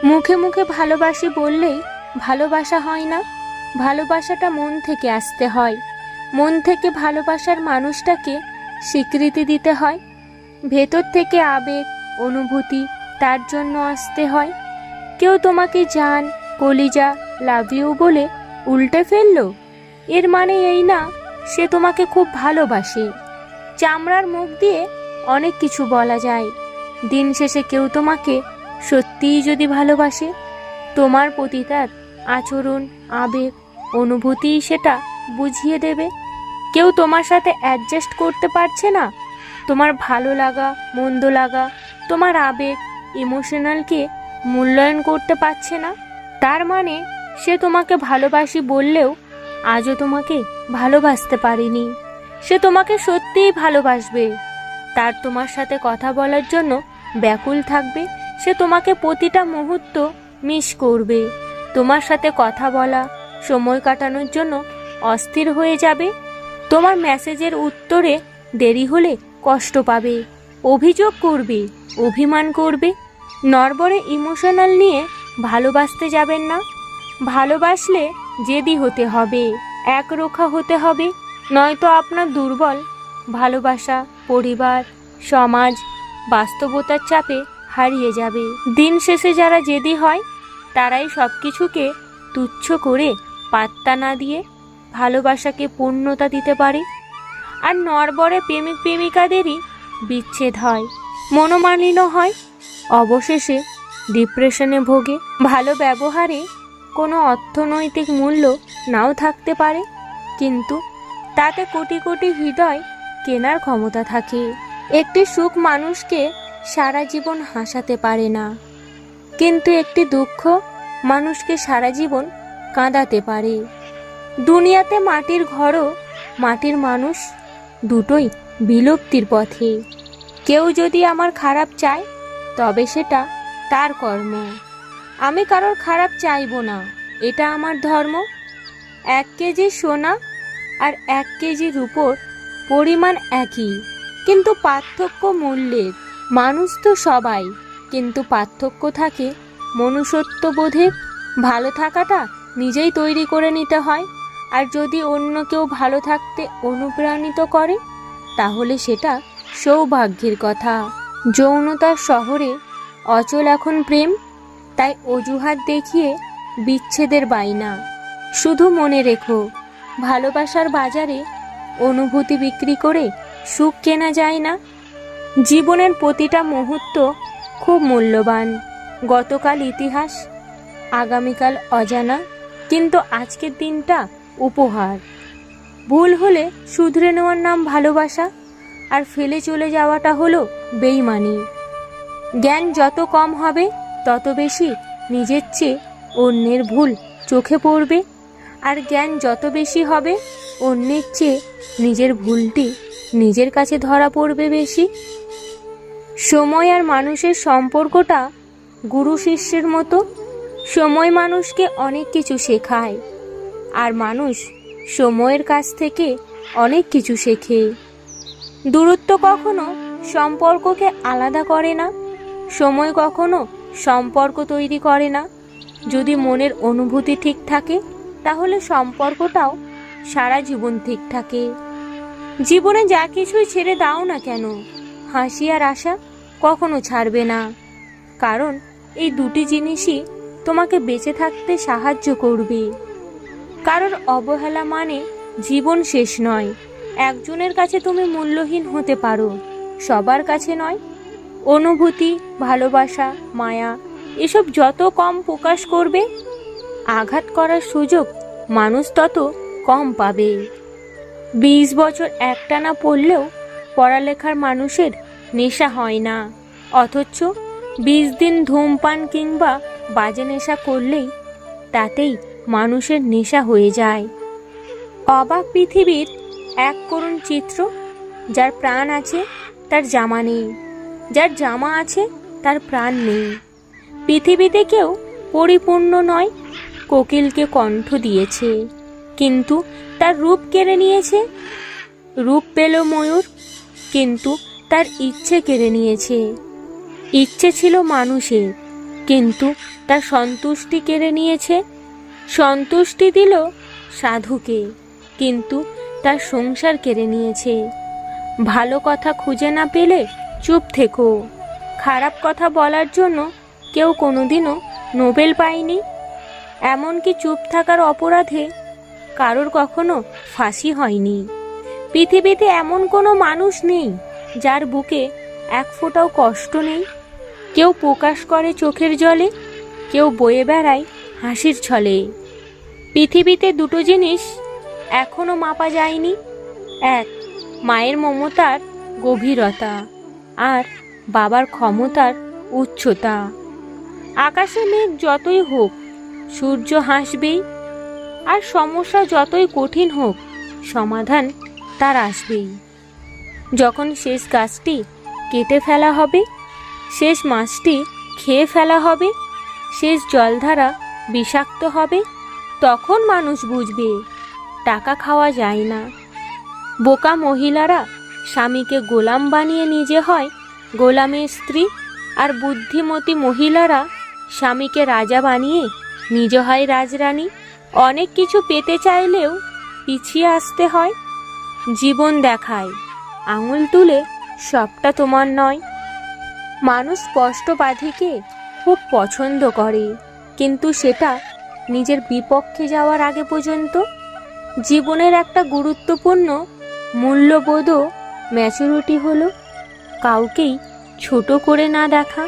মুখে মুখে ভালোবাসি বললেই ভালোবাসা হয় না। ভালোবাসাটা মন থেকে আসতে হয়। মন থেকে ভালোবাসার মানুষটাকে স্বীকৃতি দিতে হয়। ভেতর থেকে আবেগ, অনুভূতি তার জন্য আসতে হয়। কেউ তোমাকে জান, কলিজা, লাভ ইউ বলে উল্টে ফেললো, এর মানে এই না সে তোমাকে খুব ভালোবাসে। চামড়ার মুখ দিয়ে অনেক কিছু বলা যায়, দিন শেষে কেউ তোমাকে সত্যিই যদি ভালোবাসে, তোমার প্রতি তার আচরণ, আবেগ, অনুভূতিই সেটা বুঝিয়ে দেবে। কেউ তোমার সাথে অ্যাডজাস্ট করতে পারছে না, তোমার ভালো লাগা, মন্দ লাগা, তোমার আবেগ, ইমোশনালকে মূল্যায়ন করতে পারছে না, তার মানে সে তোমাকে ভালোবাসি বললেও আজও তোমাকে ভালোবাসতে পারেনি। সে তোমাকে সত্যিই ভালোবাসবে, তার তোমার সাথে কথা বলার জন্য ব্যাকুল থাকবে। সে তোমাকে প্রতিটা মুহূর্ত মিস করবে, তোমার সাথে কথা বলা, সময় কাটানোর জন্য অস্থির হয়ে যাবে। তোমার মেসেজের উত্তরে দেরি হলে কষ্ট পাবে, অভিযোগ করবে, অভিমান করবে। নড়বড়ে ইমোশনাল নিয়ে ভালোবাসতে যাবেন না। ভালোবাসলে জেদি হতে হবে, একরোখা হতে হবে, নয়তো আপনার দুর্বল ভালোবাসা পরিবার, সমাজ, বাস্তবতার চাপে হারিয়ে যাবে। দিন শেষে যারা জেদি হয় তারাই সব কিছুকে তুচ্ছ করে পাত্তা না দিয়ে ভালোবাসাকে পূর্ণতা দিতে পারে। আর নড়বড়ে প্রেমিক প্রেমিকাদেরই বিচ্ছেদ হয়, মনোমালিন্য হয়, অবশেষে ডিপ্রেশনে ভোগে। ভালো ব্যবহারে কোনো অর্থনৈতিক মূল্য নাও থাকতে পারে, কিন্তু তাতে কোটি কোটি হৃদয় কেনার ক্ষমতা থাকে। একটি সুখ মানুষকে সারা জীবন হাসাতে পারে না, কিন্তু একটি দুঃখ মানুষকে সারা জীবন কাঁদাতে পারে। দুনিয়াতে মাটির ঘরও মাটির মানুষ দুটোই বিলুপ্তির পথে। কেউ যদি আমার খারাপ চায় তবে সেটা তার কর্ম, আমি কারোর খারাপ চাইবো না, এটা আমার ধর্ম। 1 কেজি সোনা আর 1 কেজি রূপোর পরিমাণ একই, কিন্তু পার্থক্য মূল্যের। মানুষ তো সবাই, কিন্তু পার্থক্য থাকে মনুষ্যত্ববোধের। ভালো থাকাটা নিজেই তৈরি করে নিতে হয়, আর যদি অন্য কেউ ভালো থাকতে অনুপ্রাণিত করে তাহলে সেটা সৌভাগ্যের কথা। যৌনতার শহরে অচল এখন প্রেম, তাই অজুহাত দেখিয়ে বিচ্ছেদের বায়না। শুধু মনে রেখো, ভালোবাসার বাজারে অনুভূতি বিক্রি করে সুখ কেনা যায় না। জীবনের প্রতিটা মুহূর্ত খুব মূল্যবান। গতকাল ইতিহাস, আগামীকাল অজানা, কিন্তু আজকের দিনটা উপহার। ভুল হলে শুধরে নেওয়ার নাম ভালোবাসা, আর ফেলে চলে যাওয়াটা হলো বেইমানি। জ্ঞান যত কম হবে তত বেশি নিজের চেয়ে অন্যের ভুল চোখে পড়বে, আর জ্ঞান যত বেশি হবে অন্যের চেয়ে নিজের ভুলটি নিজের কাছে ধরা পড়বে বেশি। সময় আর মানুষের সম্পর্কটা গুরু শিষ্যের মতো। সময় মানুষকে অনেক কিছু শেখায়, আর মানুষ সময়ের কাছ থেকে অনেক কিছু শেখে। দূরত্ব কখনো সম্পর্ককে আলাদা করে না, সময় কখনো সম্পর্ক তৈরি করে না। যদি মনের অনুভূতি ঠিক থাকে তাহলে সম্পর্কটাও সারা জীবন ঠিক থাকে। জীবনে যা কিছুই ছেড়ে দাও না কেন, হাসি আর আশা কখনো ছাড়বে না, কারণ এই দুটি জিনিসই তোমাকে বেঁচে থাকতে সাহায্য করবে। কারোর অবহেলা মানে জীবন শেষ নয়। একজনের কাছে তুমি মূল্যহীন হতে পারো, সবার কাছে নয়। অনুভূতি, ভালোবাসা, মায়া এসব যত কম প্রকাশ করবে, আঘাত করার সুযোগ মানুষ তত কম পাবে। 20 বছর একটানা পড়লেও পড়ালেখার মানুষের নেশা হয় না, অথচ 20 দিন ধূমপান কিংবা বাজে নেশা করলেই তাতেই মানুষের নেশা হয়ে যায়। অবাক পৃথিবীর এক করুণ চিত্র, যার প্রাণ আছে তার জামা নেই, যার জামা আছে তার প্রাণ নেই। পৃথিবীতে কেউ পরিপূর্ণ নয়। কোকিলকে কণ্ঠ দিয়েছে, কিন্তু তার রূপ কেড়ে নিয়েছে। রূপ পেল ময়ূর, কিন্তু তার ইচ্ছে কেড়ে নিয়েছে। ইচ্ছে ছিল মানুষের, কিন্তু তার সন্তুষ্টি কেড়ে নিয়েছে। সন্তুষ্টি দিল সাধুকে, কিন্তু তার সংসার কেড়ে নিয়েছে। ভালো কথা খুঁজে না পেলে চুপ থেকো। খারাপ কথা বলার জন্য কেউ কোনোদিনও নোবেল পায়নি। এমনকি চুপ থাকার অপরাধে কারোর কখনো ফাঁসি হয়নি। পৃথিবীতে এমন কোনো মানুষ নেই যার বুকে এক ফোঁটাও কষ্ট নেই। কেউ প্রকাশ করে চোখের জলে, কেউ বয়ে বেড়ায় হাসির ছলে। পৃথিবীতে দুটো জিনিস এখনো মাপা যায়নি, এক মায়ের মমতার গভীরতা, আর বাবার ক্ষমতার উচ্চতা। আকাশে মেঘ যতই হোক সূর্য হাসবেই, আর সমস্যা যতই কঠিন হোক সমাধান তার আসবেই। যখন শেষ গাছটি কেটে ফেলা হবে, শেষ মাছটি খেয়ে ফেলা হবে, শেষ জলধারা বিষাক্ত হবে, তখন মানুষ বুঝবে টাকা খাওয়া যায় না। বোকা মহিলারা স্বামীকে গোলাম বানিয়ে নিজে হয় গোলামের স্ত্রী, আর বুদ্ধিমতী মহিলারা স্বামীকে রাজা বানিয়ে নিজ হয় রাজরানী। অনেক কিছু পেতে চাইলেও পিছিয়ে আসতে হয়। জীবন দেখায় আঙুল তুলে সবটা তোমার নয়। মানুষ স্পষ্টবাদীকে খুব পছন্দ করে, কিন্তু সেটা নিজের বিপক্ষে যাওয়ার আগে পর্যন্ত। জীবনের একটা গুরুত্বপূর্ণ মূল্যবোধ ম্যাচুরিটি হলো কাউকেই ছোট করে না দেখা।